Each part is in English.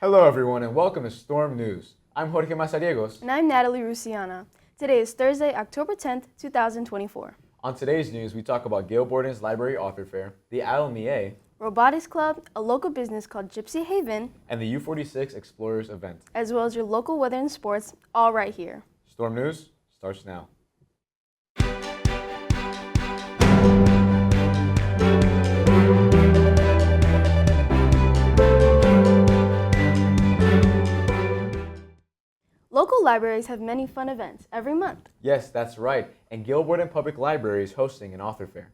Hello everyone and welcome to Storm News. I'm Jorge Mazariegos. And I'm Natalie Rusiana. Today is Thursday, October 10th, 2024. On today's news, we talk about Gail Borden's Library Author Fair, the ILMEA, Robotics Club, a local business called Gypsy Haven, and the U46 Explorers event, as well as your local weather and sports, all right here. Storm News starts now. Local libraries have many fun events every month. Yes, that's right, and Gail Borden Public Library is hosting an author fair.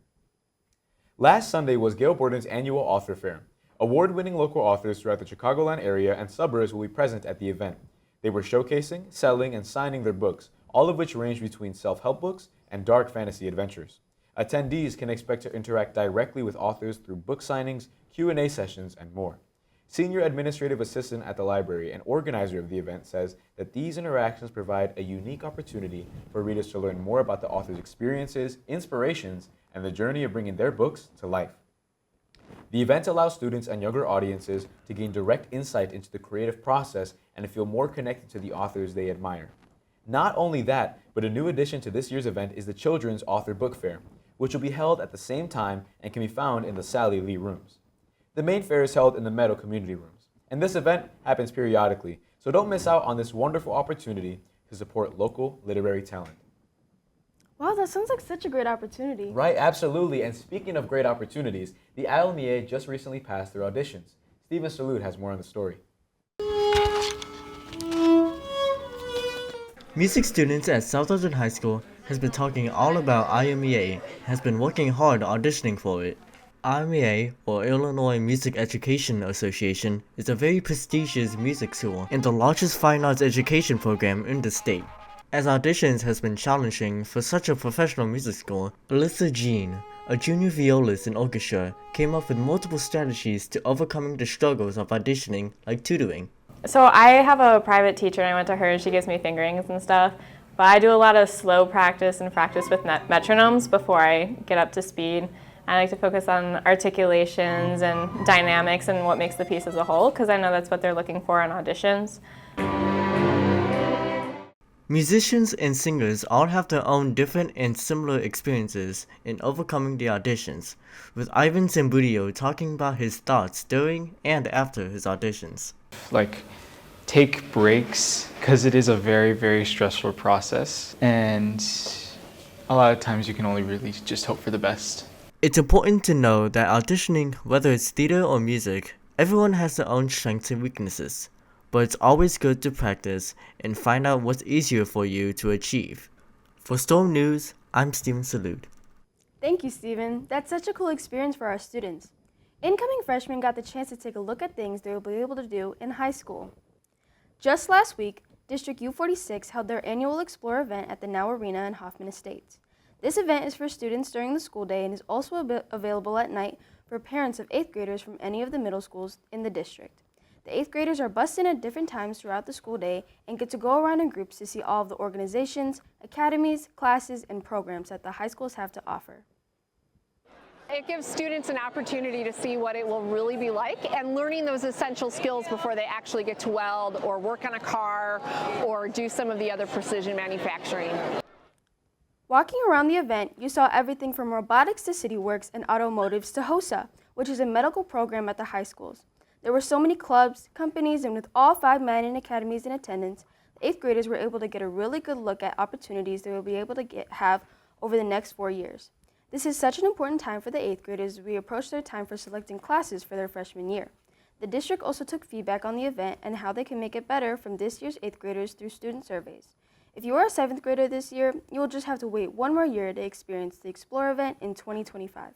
Last Sunday was Gail Borden's annual author fair. Award-winning local authors throughout the Chicagoland area and suburbs will be present at the event. They were showcasing, selling, and signing their books, all of which range between self-help books and dark fantasy adventures. Attendees can expect to interact directly with authors through book signings, Q&A sessions, and more. Senior Administrative Assistant at the library and organizer of the event says that these interactions provide a unique opportunity for readers to learn more about the author's experiences, inspirations, and the journey of bringing their books to life. The event allows students and younger audiences to gain direct insight into the creative process and to feel more connected to the authors they admire. Not only that, but a new addition to this year's event is the Children's Author Book Fair, which will be held at the same time and can be found in the Sally Lee Rooms. The main fair is held in the Meadow Community Rooms, and this event happens periodically, so don't miss out on this wonderful opportunity to support local literary talent. Wow, that sounds like such a great opportunity. Right, absolutely, and speaking of great opportunities, the ILMEA just recently passed their auditions. Stephen Salute has more on the story. Music students at South Elgin High School has been talking all about IMEA and has been working hard auditioning for it. IMEA, or Illinois Music Education Association, is a very prestigious music school and the largest fine arts education program in the state. As auditions has been challenging for such a professional music school, Alyssa Jean, a junior violist in orchestra, came up with multiple strategies to overcoming the struggles of auditioning, like tutoring. So I have a private teacher and I went to her and she gives me fingerings and stuff, but I do a lot of slow practice and practice with metronomes before I get up to speed. I like to focus on articulations and dynamics and what makes the piece as a whole, because I know that's what they're looking for in auditions. Musicians and singers all have their own different and similar experiences in overcoming the auditions, with Ivan Zambudio talking about his thoughts during and after his auditions. Take breaks, because it is a very, very stressful process, and a lot of times you can only really just hope for the best. It's important to know that auditioning, whether it's theater or music, everyone has their own strengths and weaknesses, but it's always good to practice and find out what's easier for you to achieve. For Storm News, I'm Stephen Salute. Thank you, Stephen. That's such a cool experience for our students. Incoming freshmen got the chance to take a look at things they will be able to do in high school. Just last week, District U46 held their annual Explorer event at the Now Arena in Hoffman Estates. This event is for students during the school day and is also available at night for parents of 8th graders from any of the middle schools in the district. The 8th graders are bussed in at different times throughout the school day and get to go around in groups to see all of the organizations, academies, classes, and programs that the high schools have to offer. It gives students an opportunity to see what it will really be like and learning those essential skills before they actually get to weld or work on a car or do some of the other precision manufacturing. Walking around the event, you saw everything from robotics to CityWorks and automotives to HOSA, which is a medical program at the high schools. There were so many clubs, companies, and with all 5 Manning academies in attendance, the 8th graders were able to get a really good look at opportunities they will be able to have over the next 4 years. This is such an important time for the 8th graders as we approach their time for selecting classes for their freshman year. The district also took feedback on the event and how they can make it better from this year's 8th graders through student surveys. If you are a 7th grader this year, you will just have to wait 1 more year to experience the Explorer event in 2025.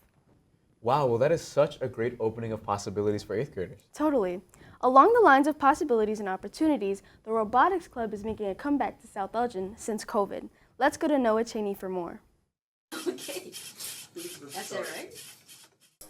Wow, well that is such a great opening of possibilities for 8th graders. Totally. Along the lines of possibilities and opportunities, the Robotics Club is making a comeback to South Elgin since COVID. Let's go to Noah Cheney for more. Okay, that's it, right?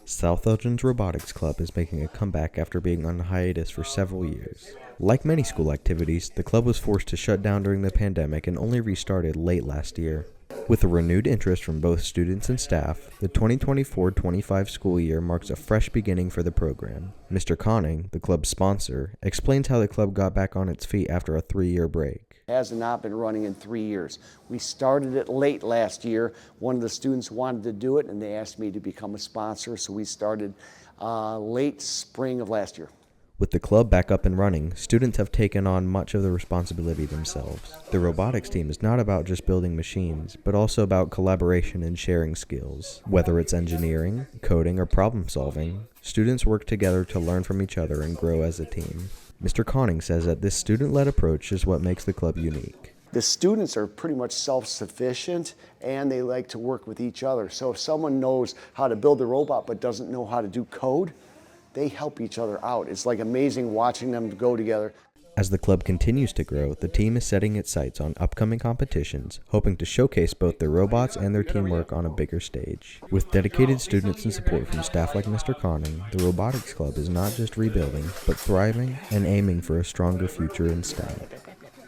South Elgin's Robotics Club is making a comeback after being on hiatus for several years. Like many school activities, the club was forced to shut down during the pandemic and only restarted late last year. With a renewed interest from both students and staff, the 2024-25 school year marks a fresh beginning for the program. Mr. Conning, the club's sponsor, explains how the club got back on its feet after a 3-year break. It has not been running in 3 years. We started it late last year. One of the students wanted to do it, and they asked me to become a sponsor, so we started late spring of last year. With the club back up and running, students have taken on much of the responsibility themselves. The robotics team is not about just building machines, but also about collaboration and sharing skills. Whether it's engineering, coding, or problem solving, students work together to learn from each other and grow as a team. Mr. Conning says that this student-led approach is what makes the club unique. The students are pretty much self-sufficient, and they like to work with each other. So if someone knows how to build a robot but doesn't know how to do code, they help each other out. It's like amazing watching them go together. As the club continues to grow, the team is setting its sights on upcoming competitions, hoping to showcase both their robots and their teamwork on a bigger stage. With dedicated students and support from staff like Mr. Conning, the Robotics Club is not just rebuilding, but thriving and aiming for a stronger future in STEM.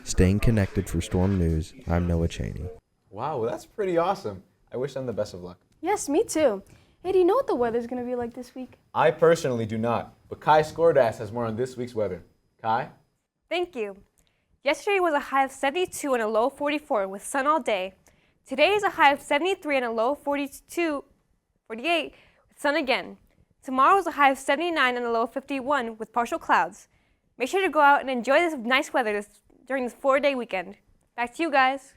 Staying connected for Storm News, I'm Noah Cheney. Wow, well, that's pretty awesome. I wish them the best of luck. Yes, me too. Hey, do you know what the weather's going to be like this week? I personally do not, but Kai Skordas has more on this week's weather. Kai? Thank you. Yesterday was a high of 72 and a low of 44 with sun all day. Today is a high of 73 and a low of 48 with sun again. Tomorrow is a high of 79 and a low of 51 with partial clouds. Make sure to go out and enjoy this nice weather during this 4-day weekend. Back to you guys.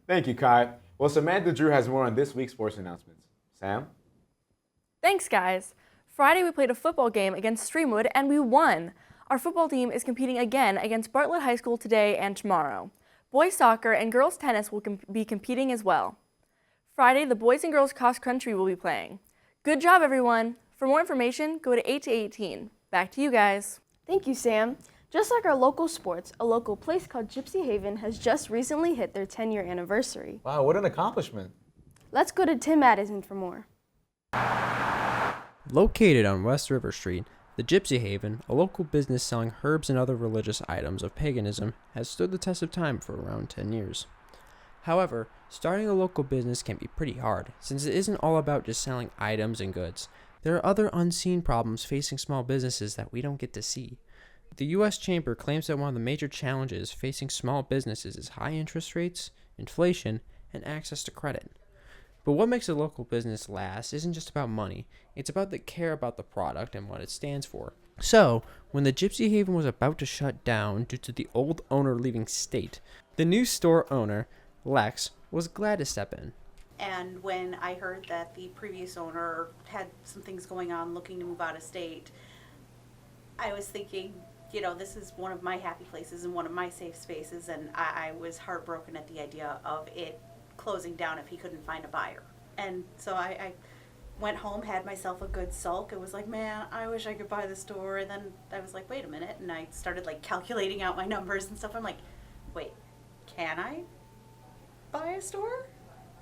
Thank you, Kai. Well, Samantha Drew has more on this week's sports announcements. Sam? Thanks, guys. Friday we played a football game against Streamwood and we won. Our football team is competing again against Bartlett High School today and tomorrow. Boys soccer and girls tennis will be competing as well. Friday, the boys and girls cross country will be playing. Good job, everyone. For more information, go to 8 to 18. Back to you guys. Thank you, Sam. Just like our local sports, a local place called Gypsy Haven has just recently hit their 10-year anniversary. Wow, what an accomplishment. Let's go to Tim Addison for more. Located on West River Street, the Gypsy Haven, a local business selling herbs and other religious items of paganism, has stood the test of time for around 10 years. However, starting a local business can be pretty hard, since it isn't all about just selling items and goods. There are other unseen problems facing small businesses that we don't get to see. The U.S. Chamber claims that one of the major challenges facing small businesses is high interest rates, inflation, and access to credit. But what makes a local business last isn't just about money, it's about the care about the product and what it stands for. So, when the Gypsy Haven was about to shut down due to the old owner leaving state, the new store owner, Lex, was glad to step in. And when I heard that the previous owner had some things going on looking to move out of state, I was thinking, you know, this is one of my happy places and one of my safe spaces, and I was heartbroken at the idea of it closing down if he couldn't find a buyer. And so I went home, had myself a good sulk. It was like, man, I wish I could buy the store. And then I was like, wait a minute. And I started like calculating out my numbers and stuff. I'm like, wait, can I buy a store?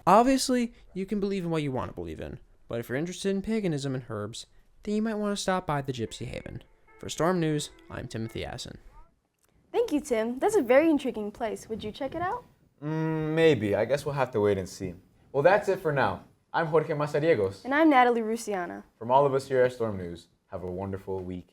Obviously, you can believe in what you want to believe in, but if you're interested in paganism and herbs, then you might want to stop by the Gypsy Haven. For Storm News, I'm Timothy Assen. Thank you, Tim. That's a very intriguing place. Would you check it out? Maybe. I guess we'll have to wait and see. Well, that's it for now. I'm Jorge Mazariegos. And I'm Natalie Rusiana. From all of us here at Storm News, have a wonderful week.